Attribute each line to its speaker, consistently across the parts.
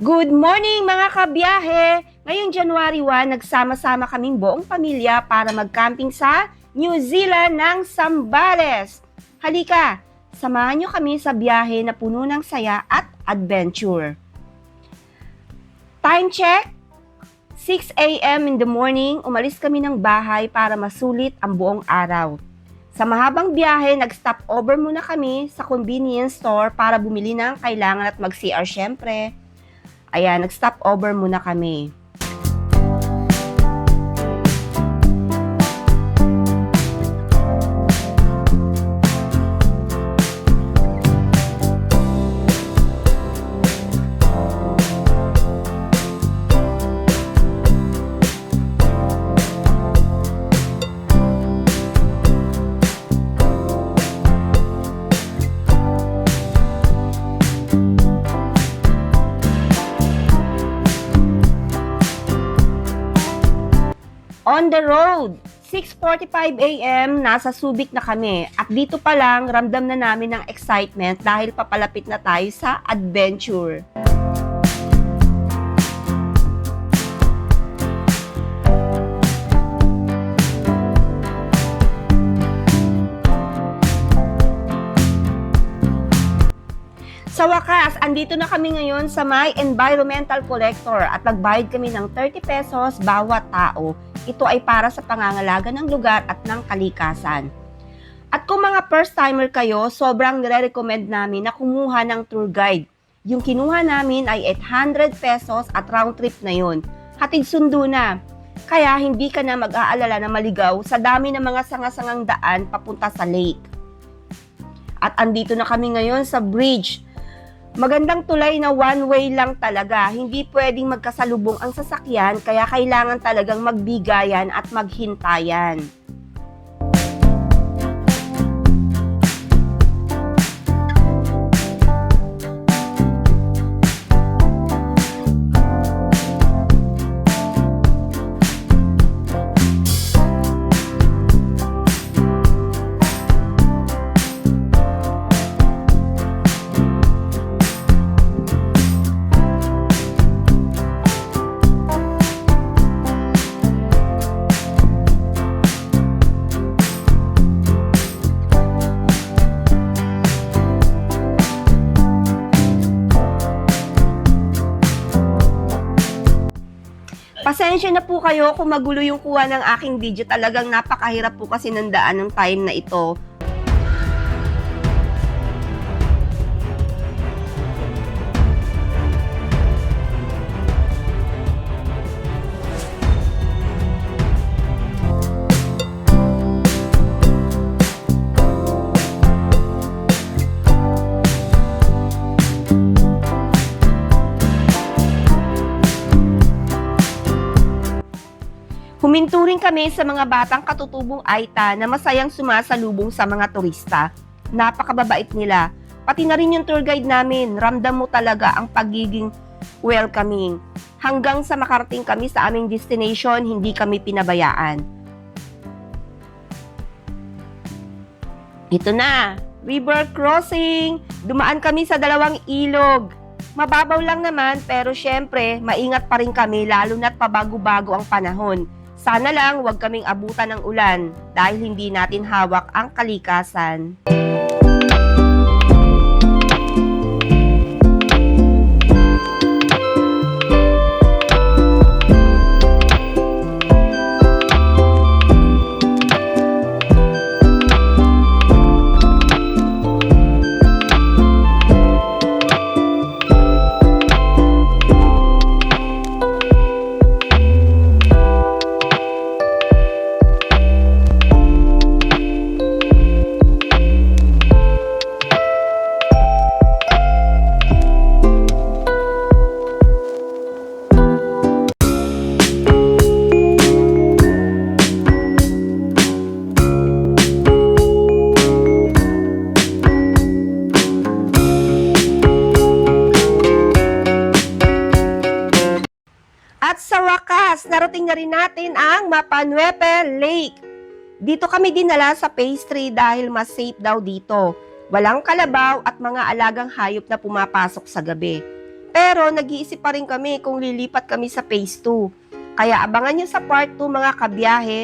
Speaker 1: Good morning mga kabiyahe! Ngayong January 1, nagsama-sama kaming buong pamilya para mag-camping sa New Zealand ng Zambales. Halika, samahan nyo kami sa biyahe na puno ng saya at adventure. Time check, 6 a.m. in the morning, umalis kami ng bahay para masulit ang buong araw. Sa mahabang biyahe, nag-stop over muna kami sa convenience store para bumili ng kailangan at mag-CR syempre. Ayan, nag-stop over muna kami. On the road, 6:45 a.m. nasa Subic na kami at dito pa lang ramdam na namin ng excitement dahil papalapit na tayo sa adventure. Sa wakas, andito na kami ngayon sa may environmental collector at nagbayad kami ng 30 pesos bawat tao. Ito ay para sa pangangalaga ng lugar at ng kalikasan. At kung mga first timer kayo, sobrang nire-recommend namin na kumuha ng tour guide. Yung kinuha namin ay 800 pesos at round trip na yun. Hatid sundo na. Kaya hindi ka na mag-aalala na maligaw sa dami ng mga sanga-sangang daan papunta sa lake. At andito na kami ngayon sa bridge. Magandang tulay na one-way lang talaga. Hindi pwedeng magkasalubong ang sasakyan, kaya kailangan talagang magbigayan at maghintayan. Pasensya na po kayo kung magulo yung kuha ng aking video. Talagang napakahirap po kasi ng daan ng time na ito. Huminto rin kami sa mga batang katutubong Aita na masayang sumasalubong sa mga turista. Napakababait nila. Pati na rin yung tour guide namin, ramdam mo talaga ang pagiging welcoming. Hanggang sa makarating kami sa aming destination, hindi kami pinabayaan. Ito na, river crossing. Dumaan kami sa dalawang ilog. Mababaw lang naman pero syempre, maingat pa rin kami lalo na't pabago-bago ang panahon. Sana lang huwag kaming abutan ng ulan dahil hindi natin hawak ang kalikasan. At sa wakas, narating na rin natin ang Mapanuepe Lake. Dito kami dinala sa pastry dahil mas safe daw dito. Walang kalabaw at mga alagang hayop na pumapasok sa gabi. Pero nag-iisip pa rin kami kung lilipat kami sa phase 2. Kaya abangan nyo sa part 2 mga kabiyahe.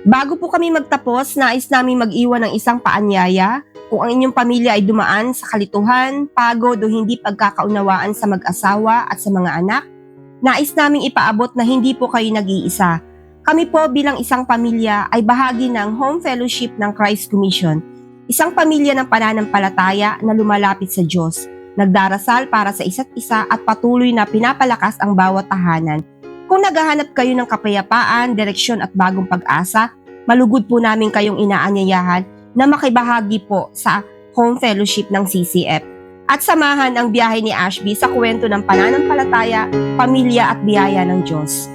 Speaker 1: Bago po kami magtapos, nais namin mag-iwan ng isang paanyaya. Kung ang inyong pamilya ay dumaan sa kalituhan, pagod o hindi pagkakaunawaan sa mag-asawa at sa mga anak, nais naming ipaabot na hindi po kayo nag-iisa. Kami po bilang isang pamilya ay bahagi ng Home Fellowship ng Christ Commission, isang pamilya ng pananampalataya na lumalapit sa Diyos, nagdarasal para sa isa't isa at patuloy na pinapalakas ang bawat tahanan. Kung naghahanap kayo ng kapayapaan, direksyon at bagong pag-asa, malugod po namin kayong inaanyayahan na makibahagi po sa Home Fellowship ng CCF at samahan ang biyahe ni Ashby sa kwento ng pananampalataya, pamilya at biyaya ng Diyos.